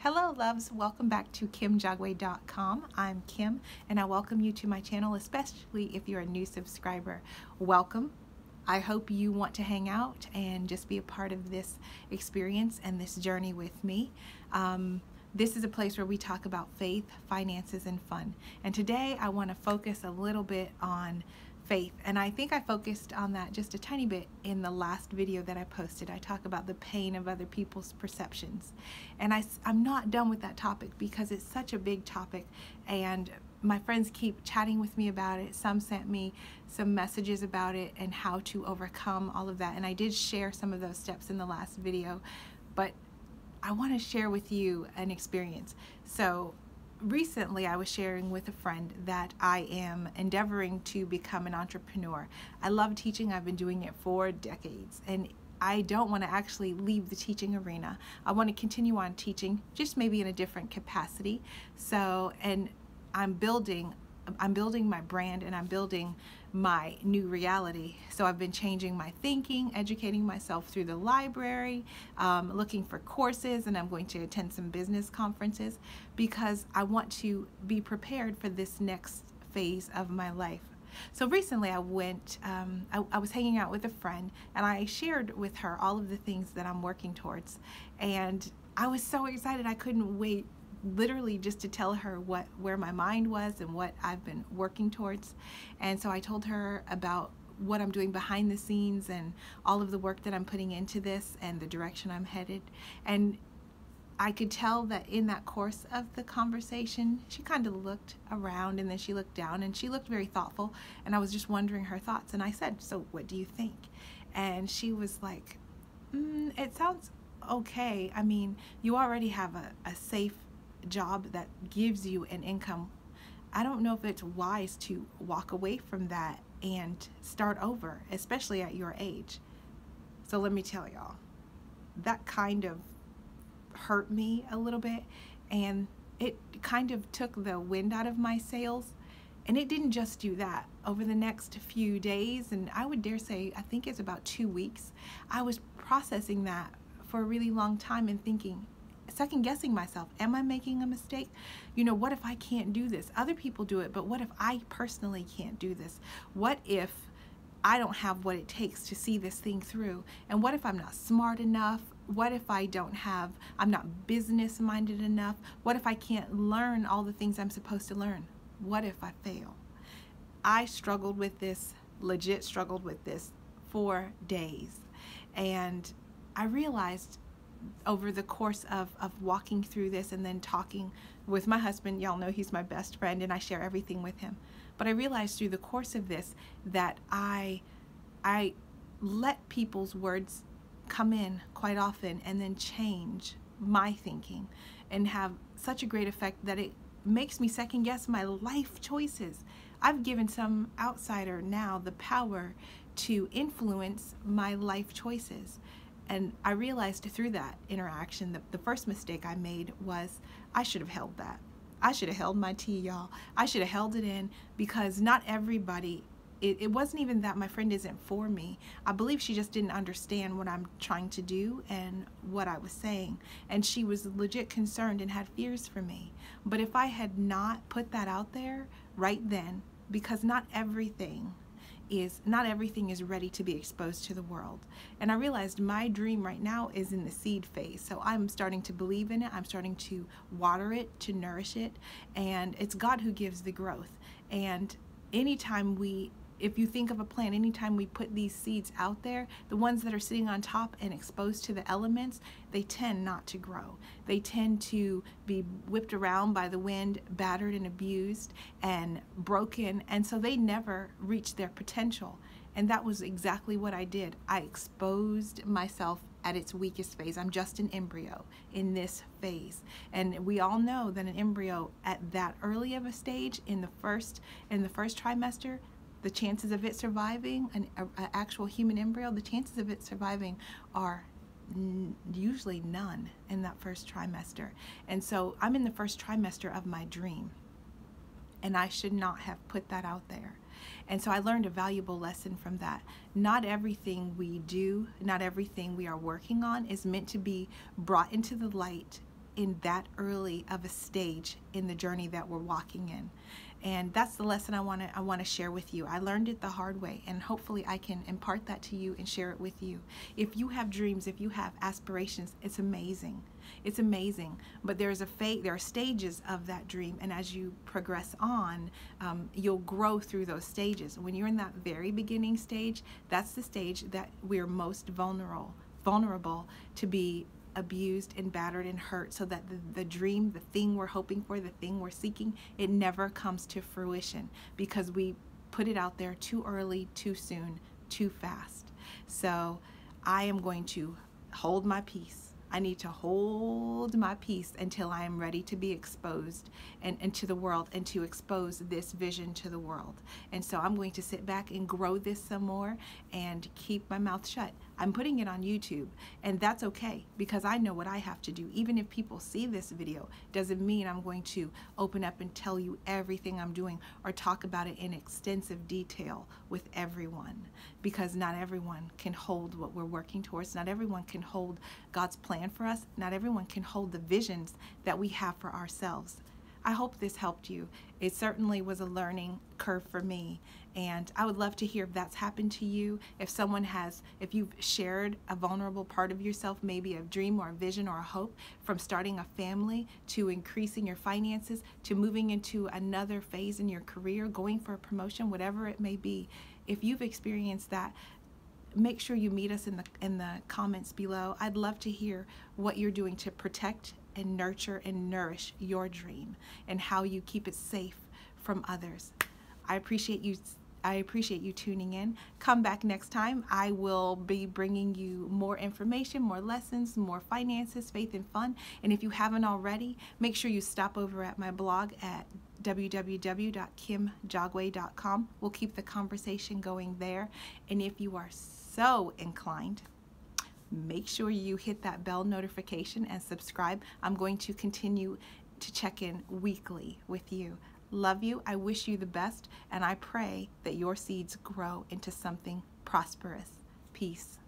Hello loves, welcome back to kimjagwe.com. I'm Kim and I welcome you to my channel, especially if you're a new subscriber. Welcome. I hope you want to hang out and just be a part of this experience and this journey with me. This is a place where we talk about faith, finances, and fun. And today I want to focus a little bit on faith, and I think I focused on that just a tiny bit in the last video that I posted. I talk about the pain of other people's perceptions, and I'm not done with that topic because it's such a big topic and my friends keep chatting with me about it. Some sent me some messages about it and how to overcome all of that, and I did share some of those steps in the last video, but I want to share with you an experience. So recently I was sharing with a friend that I am endeavoring to become an entrepreneur. I love teaching. I've been doing it for decades, and I don't want to actually leave the teaching arena. I want to continue on teaching, just maybe in a different capacity. So, and I'm building my brand and I'm building my new reality. So I've been changing my thinking, educating myself through the library, looking for courses, and I'm going to attend some business conferences because I want to be prepared for this next phase of my life. So recently I went, I was hanging out with a friend and I shared with her all of the things that I'm working towards, and I was so excited I couldn't wait literally just to tell her where my mind was and what I've been working towards. And so I told her about what I'm doing behind the scenes and all of the work that I'm putting into this and the direction I'm headed. And I could tell that in that course of the conversation, she kind of looked around and then she looked down and she looked very thoughtful, and I was just wondering her thoughts. And I said, "So what do you think?" And she was like, "It sounds okay. I mean, you already have a safe job that gives you an income. I don't know if it's wise to walk away from that and start over, especially at your age." So let me tell y'all, that kind of hurt me a little bit, and it kind of took the wind out of my sails. And it didn't just do that. Over the next few days, and I would dare say, I think it's about 2 weeks, I was processing that for a really long time and thinking, second guessing myself. Am I making a mistake? You know, what if I can't do this? Other people do it, but what if I personally can't do this? What if I don't have what it takes to see this thing through? And what if I'm not smart enough? What if I'm not business minded enough? What if I can't learn all the things I'm supposed to learn? What if I fail? I struggled with this, legit struggled with this for days. And I realized over the course of walking through this and then talking with my husband, y'all know he's my best friend and I share everything with him, but I realized through the course of this that I let people's words come in quite often and then change my thinking and have such a great effect that it makes me second guess my life choices. I've given some outsider now the power to influence my life choices. And I realized through that interaction that the first mistake I made was I should have held that. I should have held my tea, y'all. I should have held it in, because not everybody, it wasn't even that my friend isn't for me. I believe she just didn't understand what I'm trying to do and what I was saying. And she was legit concerned and had fears for me. But if I had not put that out there right then, because not everything is ready to be exposed to the world. And I realized my dream right now is in the seed phase. So I'm starting to believe in it. I'm starting to water it, to nourish it. And it's God who gives the growth. And if you think of a plant, anytime we put these seeds out there, the ones that are sitting on top and exposed to the elements, they tend not to grow. They tend to be whipped around by the wind, battered and abused and broken, and so they never reach their potential. And that was exactly what I did. I exposed myself at its weakest phase. I'm just an embryo in this phase. And we all know that an embryo at that early of a stage in the first trimester, the chances of it surviving, an actual human embryo, the chances of it surviving are usually none in that first trimester. And so I'm in the first trimester of my dream, and I should not have put that out there. And so I learned a valuable lesson from that. Not everything we do, not everything we are working on is meant to be brought into the light in that early of a stage in the journey that we're walking in. And that's the lesson I want to share with you. I learned it the hard way, and hopefully I can impart that to you and share it with you. If you have dreams, if you have aspirations, it's amazing. It's amazing. But there are stages of that dream, and as you progress on, you'll grow through those stages. When you're in that very beginning stage, that's the stage that we're most vulnerable to be abused and battered and hurt, so that the dream, the thing we're hoping for, the thing we're seeking, it never comes to fruition because we put it out there too early, too soon, too fast. So I am going to hold my peace. I need to hold my peace until I am ready to be exposed and to the world, and to expose this vision to the world. And so I'm going to sit back and grow this some more and keep my mouth shut. I'm putting it on YouTube, and that's okay because I know what I have to do. Even if people see this video, doesn't mean I'm going to open up and tell you everything I'm doing or talk about it in extensive detail with everyone, because not everyone can hold what we're working towards. Not everyone can hold God's plan for us. Not everyone can hold the visions that we have for ourselves. I hope this helped you. It certainly was a learning curve for me, and I would love to hear if that's happened to you. If you've shared a vulnerable part of yourself, maybe a dream or a vision or a hope, from starting a family to increasing your finances to moving into another phase in your career, going for a promotion, whatever it may be. If you've experienced that, make sure you meet us in the comments below. I'd love to hear what you're doing to protect and nurture and nourish your dream, and how you keep it safe from others. I appreciate you tuning in. Come back next time. I will be bringing you more information, more lessons, more finances, faith, and fun. And if you haven't already, make sure you stop over at my blog at www.kimjagway.com. We'll keep the conversation going there. And if you are so inclined, make sure you hit that bell notification and subscribe. I'm going to continue to check in weekly with you. Love you. I wish you the best, and I pray that your seeds grow into something prosperous. Peace.